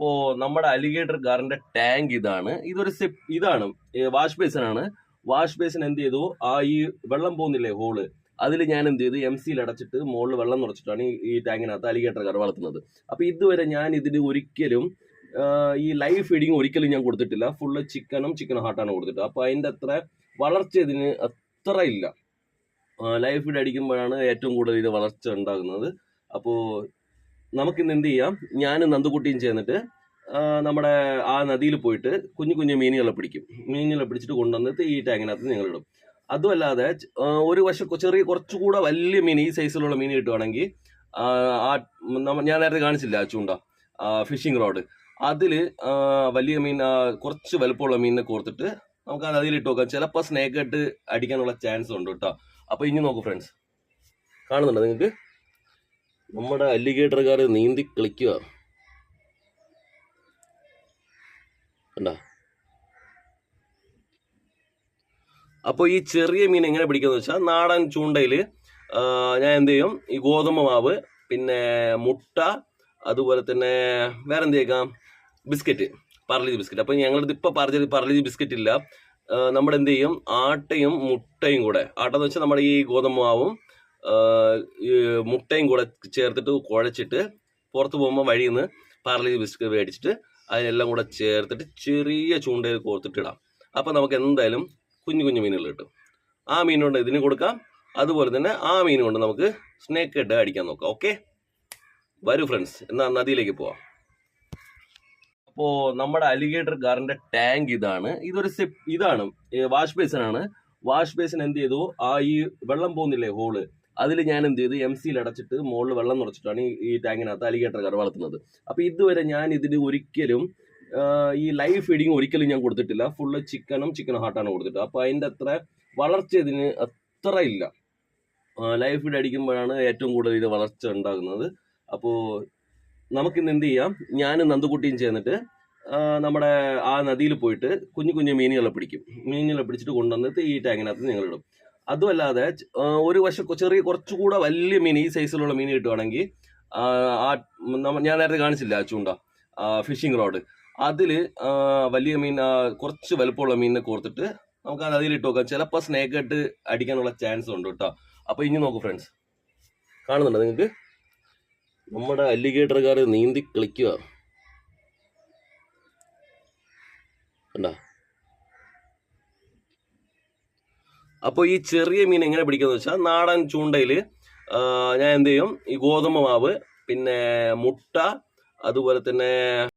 അപ്പോൾ നമ്മുടെ അലിഗേറ്റർ കാറിന്റെ ടാങ്ക് ഇതൊരു ഇതാണ് വാഷ് ബേസിൻ ആണ്. വാഷ് ബേസിൻ എന്ത് ചെയ്തു, ഈ വെള്ളം പോകുന്നില്ലേ ഹോള്, അതിൽ ഞാൻ എന്ത് ചെയ്തു, MC അടച്ചിട്ട് മുകളിൽ വെള്ളം നിറച്ചിട്ടാണ് ഈ ടാങ്കിനകത്ത് അലിഗേറ്റർ കാർ വളർത്തുന്നത്. അപ്പോൾ ഇതുവരെ ഞാൻ ഇതിന് ഒരിക്കലും ഈ ലൈവ് ഫീഡിങ് ഒരിക്കലും ഞാൻ കൊടുത്തിട്ടില്ല. ഫുള്ള് ചിക്കൻ ഹാർട്ടാണ് കൊടുത്തിട്ട്. അപ്പോൾ അതിൻ്റെ അത്ര വളർച്ച ഇതിന് അത്ര ഇല്ല. ലൈവ് ഫീഡ് അടിക്കുമ്പോഴാണ് ഏറ്റവും കൂടുതൽ ഇത് വളർച്ച ഉണ്ടാകുന്നത്. അപ്പോൾ നമുക്കിന്ന് എന്ത് ചെയ്യാം, ഞാനും നന്ദുകുട്ടിയും ചേർന്നിട്ട് നമ്മുടെ ആ നദിയിൽ പോയിട്ട് കുഞ്ഞു മീനുകളെ പിടിക്കും. മീനുകളെ പിടിച്ചിട്ട് കൊണ്ടുവന്നിട്ട് ഈ ടാങ്കിനകത്ത് ഞങ്ങളിടും. അതുമല്ലാതെ ഒരു വശം കുറച്ചുകൂടെ വലിയ മീൻ, ഈ സൈസിലുള്ള മീൻ കിട്ടുവാണെങ്കിൽ ഞാൻ നേരത്തെ കാണിച്ചില്ല ആ ചൂണ്ട ഫിഷിംഗ് റോഡ്, അതിൽ വലിയ മീൻ കുറച്ച് വലുപ്പമുള്ള മീനിനെ കോർത്തിട്ട് നമുക്ക് ആ നദിയിൽ ഇട്ട് നോക്കാം. ചിലപ്പോൾ സ്നേക്ക് ഇട്ട് അടിക്കാനുള്ള ചാൻസ് ഉണ്ട് കേട്ടോ. അപ്പോൾ ഇനി നോക്കൂ ഫ്രണ്ട്സ്, കാണുന്നുണ്ടോ നിങ്ങൾക്ക്? നമ്മുടെ അലിഗേറ്റർകാർ നീന്തി കളിക്കുക കണ്ടാ. അപ്പോൾ ഈ ചെറിയ മീൻ എങ്ങനെ പിടിക്കാന്ന് വെച്ചാൽ, നാടൻ ചൂണ്ടയിൽ ഞാൻ എന്ത് ചെയ്യും, ഈ ഗോതമ്പ് മാവ്, പിന്നെ മുട്ട, അതുപോലെ തന്നെ വേറെ എന്ത് ചെയ്യേക്കാം, ബിസ്ക്കറ്റ്, പാർലേജി ബിസ്ക്കറ്റ്. അപ്പോൾ ഞങ്ങളുടെ ഇപ്പോൾ പാർലേജി ബിസ്ക്കറ്റ് ഇല്ല. നമ്മൾ എന്ത് ചെയ്യും, ആട്ടയും മുട്ടയും കൂടെ, ആട്ടെന്ന് വെച്ചാൽ നമ്മുടെ ഈ ഗോതമ്പ് മാവും ഈ മുട്ടയും കൂടെ ചേർത്തിട്ട് കുഴച്ചിട്ട് പുറത്ത് പോകുമ്പോൾ വഴിയിൽ നിന്ന് പാർലേജി ബിസ്ക്കറ്റ് മേടിച്ചിട്ട് അതിനെല്ലാം കൂടെ ചേർത്തിട്ട് ചെറിയ ചൂണ്ടയിൽ കോർത്തിട്ടിടാം. അപ്പോൾ നമുക്ക് എന്തായാലും കുഞ്ഞു മീനുകൾ കിട്ടും. ആ മീൻ കൊണ്ട് ഇതിന് കൊടുക്കാം, അതുപോലെ തന്നെ ആ മീൻ കൊണ്ട് നമുക്ക് സ്നേക്ക് ഹെഡ് അടിക്കാൻ നോക്കാം. ഓക്കെ, വരൂ ഫ്രണ്ട്സ്, എന്നാൽ നദിയിലേക്ക് പോവാം. അപ്പോൾ നമ്മുടെ അലിഗേറ്റർ കാറിന്റെ ടാങ്ക് ഇതൊരു ഇതാണ് വാഷ് ബേസിൻ ആണ്. വാഷ് ബേസിൻ എന്ത് ചെയ്തു, ഈ വെള്ളം പോകുന്നില്ലേ ഹോള്, അതിൽ ഞാൻ എന്ത് ചെയ്തു, MC അടച്ചിട്ട് മുകളിൽ വെള്ളം നിറച്ചിട്ടാണ് ഈ ടാങ്കിനകത്ത് അലിഗേറ്റർ കാർ വളർത്തുന്നത്. അപ്പോൾ ഇതുവരെ ഞാൻ ഇതിന് ഒരിക്കലും ഈ ലൈവ് ഫീഡിങ് ഒരിക്കലും ഞാൻ കൊടുത്തിട്ടില്ല. ഫുള്ള് ചിക്കൻ ഹാർട്ടാണ് കൊടുത്തിട്ട്. അപ്പോൾ അതിൻ്റെ അത്ര വളർച്ച ഇതിന് അത്ര ഇല്ല. ലൈവ് ഫീഡ് അടിക്കുമ്പോഴാണ് ഏറ്റവും കൂടുതൽ ഇത് വളർച്ച ഉണ്ടാകുന്നത്. അപ്പോൾ നമുക്കിന്ന് എന്ത് ചെയ്യാം, ഞാനും നന്ദുകുട്ടിയും ചേർന്നിട്ട് നമ്മുടെ ആ നദിയിൽ പോയിട്ട് കുഞ്ഞു മീനുകളെ പിടിക്കും. മീനുകളെ പിടിച്ചിട്ട് കൊണ്ടുവന്നിട്ട് ഈ ടാങ്കിനകത്ത് ഞങ്ങളിടും. അതുമല്ലാതെ ഒരു വശം കുറച്ചുകൂടെ വലിയ മീൻ, ഈ സൈസിലുള്ള മീൻ കിട്ടുവാണെങ്കിൽ ഞാൻ നേരത്തെ കാണിച്ചില്ല ആ ചൂണ്ട ഫിഷിംഗ് റോഡ്, അതിൽ വലിയ മീൻ കുറച്ച് വലുപ്പമുള്ള മീനിനെ കോർത്തിട്ട് നമുക്ക് ആ നദിയിൽ ഇട്ട് നോക്കാം. ചിലപ്പോൾ സ്നേക്ക് ഇട്ട് അടിക്കാനുള്ള ചാൻസ് ഉണ്ട് കേട്ടോ. അപ്പോൾ ഇനി നോക്കൂ ഫ്രണ്ട്സ്, കാണുന്നുണ്ടോ നിങ്ങൾക്ക്? നമ്മുടെ അലിഗേറ്റർകാർ നീന്തി കളിക്കുക കണ്ടാ. അപ്പോൾ ഈ ചെറിയ മീൻ എങ്ങനെ പിടിക്കാന്ന് വെച്ചാൽ, നാടൻ ചൂണ്ടയിൽ ഞാൻ എന്ത് ചെയ്യും, ഈ ഗോതമ്പ് മാവ്, പിന്നെ മുട്ട, അതുപോലെ തന്നെ